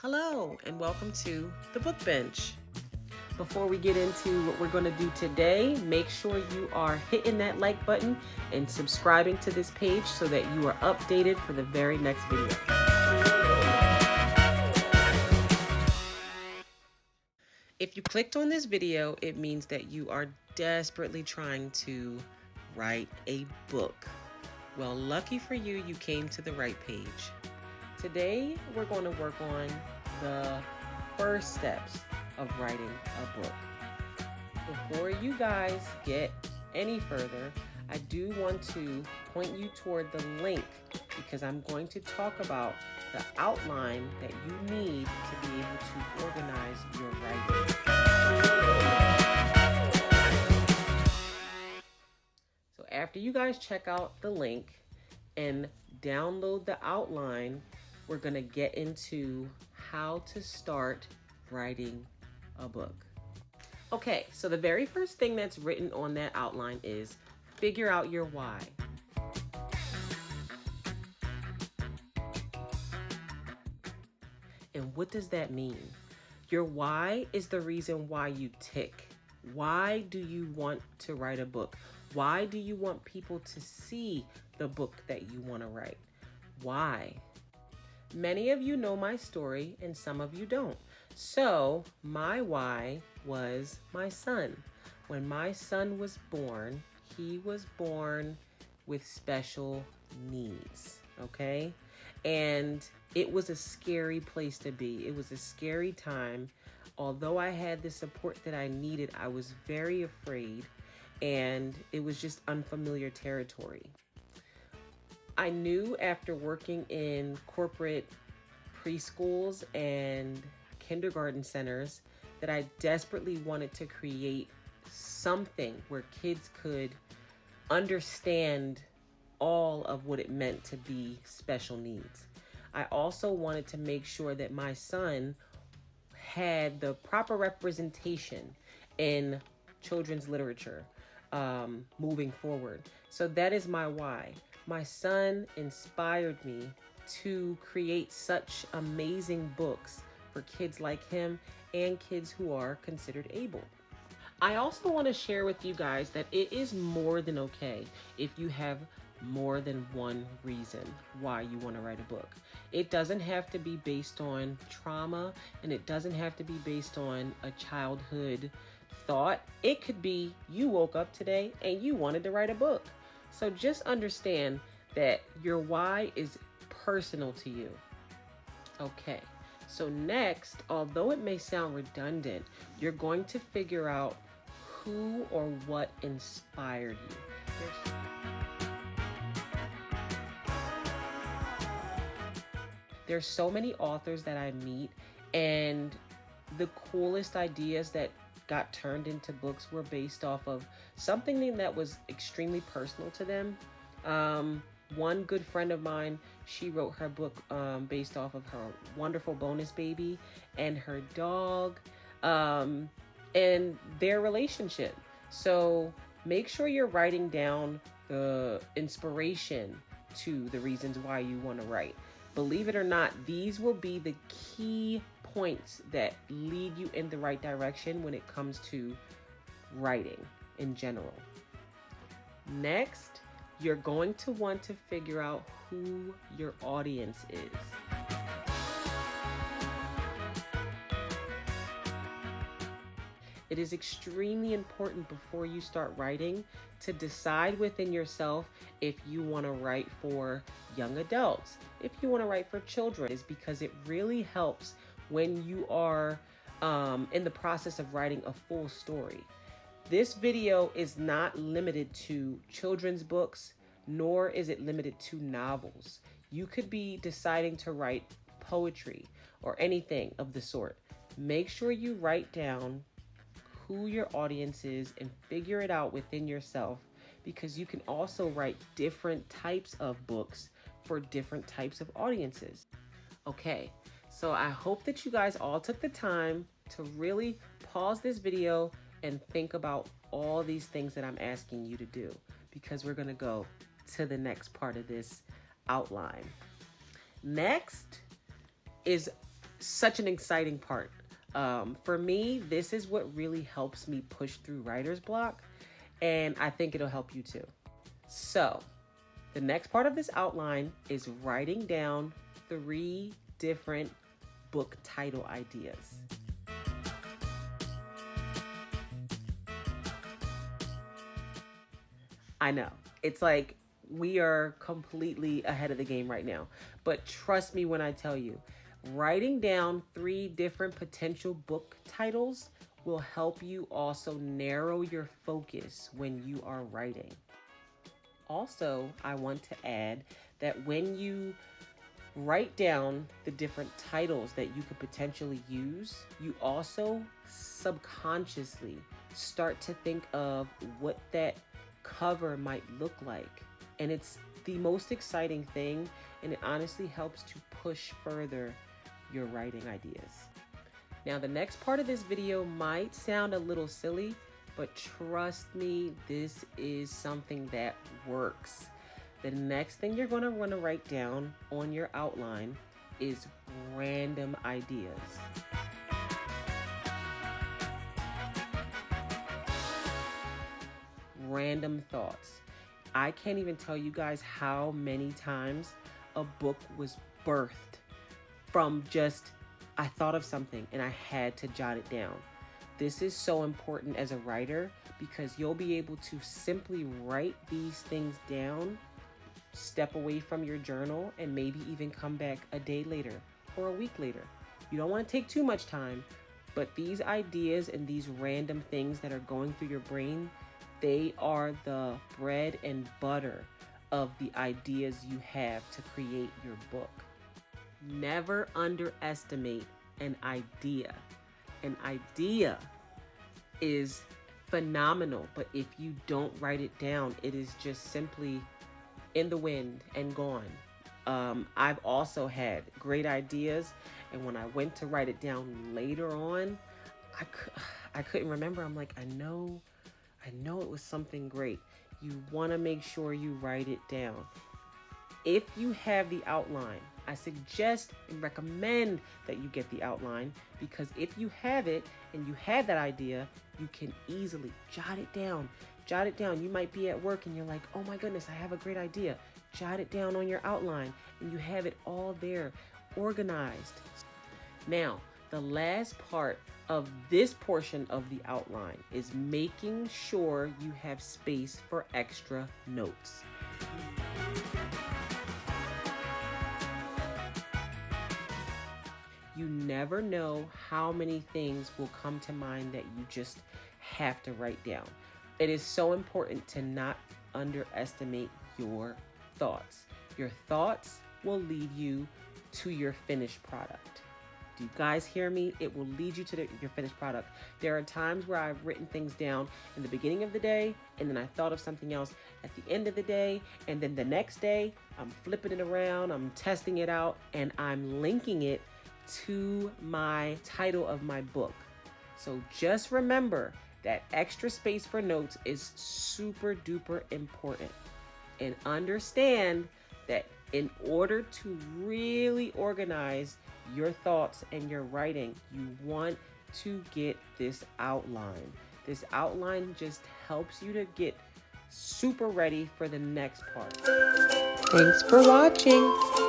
Hello, and welcome to the Book Bench. Before we get into what we're going to do today, make sure you are hitting that like button and subscribing to this page so that you are updated for the very next video. If you clicked on this video, it means that you are desperately trying to write a book. Well, lucky for you, you came to the right page. Today, we're going to work on the first steps of writing a book. Before you guys get any further, I do want to point you toward the link because I'm going to talk about the outline that you need to be able to organize your writing. So after you guys check out the link and download the outline, we're going to get into how to start writing a book. Okay, so the very first thing that's written on that outline is figure out your why. And what does that mean? Your why is the reason why you tick. Why do you want to write a book? Why do you want people to see the book that you want to write? Why? Many of you know my story and some of you don't. So my why was my son. When my son was born, he was born with special needs, okay? And it was a scary place to be. It was a scary time. Although I had the support that I needed, I was very afraid, and it was just unfamiliar territory. I knew after working in corporate preschools and kindergarten centers that I desperately wanted to create something where kids could understand all of what it meant to be special needs. I also wanted to make sure that my son had the proper representation in children's literature moving forward. So that is my why. My son inspired me to create such amazing books for kids like him and kids who are considered able. I also want to share with you guys that it is more than okay if you have more than one reason why you want to write a book. It doesn't have to be based on trauma, and it doesn't have to be based on a childhood thought. It could be you woke up today and you wanted to write a book. So just understand that your why is personal to you. Okay, so next, although it may sound redundant, you're going to figure out who or what inspired you. There's so many authors that I meet, and the coolest ideas that got turned into books were based off of something that was extremely personal to them. One good friend of mine, she wrote her book based off of her wonderful bonus baby and her dog and their relationship. So make sure you're writing down the inspiration to the reasons why you want to write. Believe it or not, these will be the key points that lead you in the right direction when it comes to writing in general. Next, you're going to want to figure out who your audience is. It is extremely important before you start writing to decide within yourself if you want to write for young adults, if you want to write for children, is because it really helps when you are in the process of writing a full story. This video is not limited to children's books, nor is it limited to novels. You could be deciding to write poetry or anything of the sort. Make sure you write down who your audience is and figure it out within yourself, because you can also write different types of books for different types of audiences. Okay, so I hope that you guys all took the time to really pause this video and think about all these things that I'm asking you to do, because we're going to go to the next part of this outline. Next is such an exciting part. For me, this is what really helps me push through writer's block, and I think it'll help you too. So, the next part of this outline is writing down 3 different book title ideas. I know, it's like we are completely ahead of the game right now, but trust me when I tell you, writing down 3 different potential book titles will help you also narrow your focus when you are writing. Also, I want to add that when you write down the different titles that you could potentially use, you also subconsciously start to think of what that cover might look like. And it's the most exciting thing, and it honestly helps to push further your writing ideas. Now, the next part of this video might sound a little silly, but trust me, this is something that works. The next thing you're going to want to write down on your outline is random ideas. Random thoughts. I can't even tell you guys how many times a book was birthed from just, I thought of something and I had to jot it down. This is so important as a writer because you'll be able to simply write these things down, step away from your journal, and maybe even come back a day later or a week later. You don't want to take too much time, but these ideas and these random things that are going through your brain, they are the bread and butter of the ideas you have to create your book. Never underestimate an idea. An idea is phenomenal, but if you don't write it down, it is just simply in the wind and gone. I've also had great ideas, and when I went to write it down later on, I couldn't remember. I'm like, I know it was something great. You want to make sure you write it down. If you have the outline, I suggest and recommend that you get the outline, because if you have it and you have that idea, you can easily jot it down. Jot it down. You might be at work and you're like, oh my goodness, I have a great idea. Jot it down on your outline and you have it all there, organized. Now, the last part of this portion of the outline is making sure you have space for extra notes. You never know how many things will come to mind that you just have to write down. It is so important to not underestimate your thoughts. Your thoughts will lead you to your finished product. Do you guys hear me? It will lead you to your finished product. There are times where I've written things down in the beginning of the day, and then I thought of something else at the end of the day, and then the next day, I'm flipping it around, I'm testing it out, and I'm linking it to my title of my book. So just remember that extra space for notes is super duper important. And understand that in order to really organize your thoughts and your writing, you want to get this outline. This outline just helps you to get super ready for the next part. Thanks for watching.